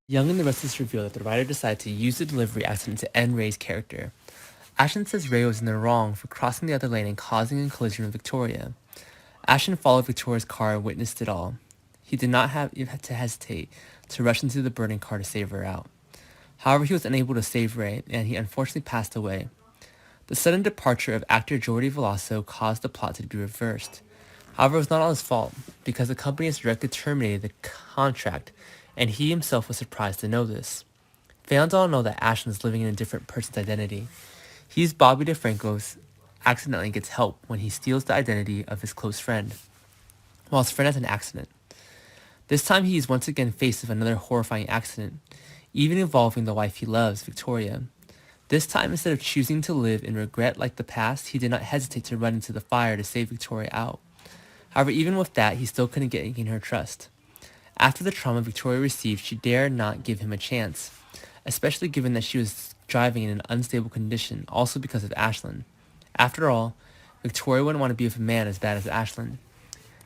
Young and the Restless reveal that the writer decided to use the delivery accident to end Ray's character. Ashland says Ray was in the wrong for crossing the other lane and causing a collision with Victoria. Ashland followed Victoria's car and witnessed it all. He did not have to hesitate to rush into the burning car to save her out. However, he was unable to save Ray, and he unfortunately passed away. The sudden departure of actor Jordi Veloso caused the plot to be reversed. However, it was not all his fault, because the company has directly terminated the contract, and he himself was surprised to know this. Fans all know that Ashland is living in a different person's identity. He's Bobby DeFranco's accidentally gets help when he steals the identity of his close friend, while his friend has an accident. This time he is once again faced with another horrifying accident, even involving the wife he loves, Victoria. This time, instead of choosing to live in regret like the past, he did not hesitate to run into the fire to save Victoria out. However, even with that, he still couldn't gain her trust. After the trauma Victoria received, she dared not give him a chance, especially given that she was driving in an unstable condition, also because of Ashland. After all, Victoria wouldn't want to be with a man as bad as Ashland.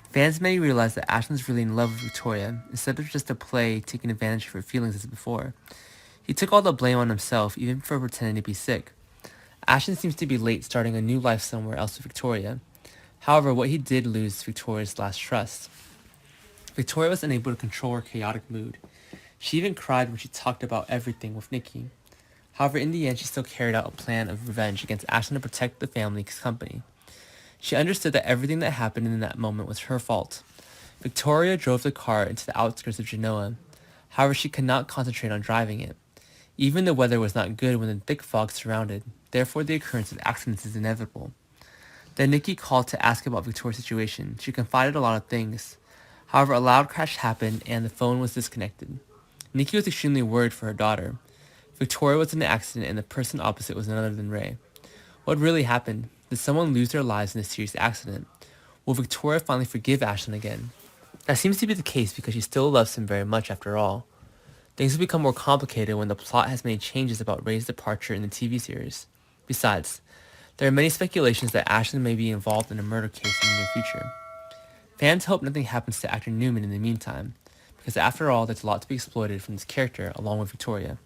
Fans may realize that Ashland's really in love with Victoria, instead of just a play taking advantage of her feelings as before. He took all the blame on himself, even for pretending to be sick. Ashland seems to be late starting a new life somewhere else with Victoria. However, what he did lose is Victoria's last trust. Victoria was unable to control her chaotic mood. She even cried when she talked about everything with Nikki. However, in the end, she still carried out a plan of revenge against Ashland to protect the family's company. She understood that everything that happened in that moment was her fault. Victoria drove the car into the outskirts of Genoa. However, she could not concentrate on driving it. Even the weather was not good when the thick fog surrounded, therefore the occurrence of accidents is inevitable. Then Nikki called to ask about Victoria's situation. She confided a lot of things. However, a loud crash happened and the phone was disconnected. Nikki was extremely worried for her daughter. Victoria was in an accident and the person opposite was none other than Ray. What really happened? Did someone lose their lives in a serious accident? Will Victoria finally forgive Ashland again? That seems to be the case because she still loves him very much after all. Things will become more complicated when the plot has made changes about Ray's departure in the TV series. Besides, there are many speculations that Ashland may be involved in a murder case in the near future. Fans hope nothing happens to actor Newman in the meantime, because after all, there's a lot to be exploited from this character along with Victoria.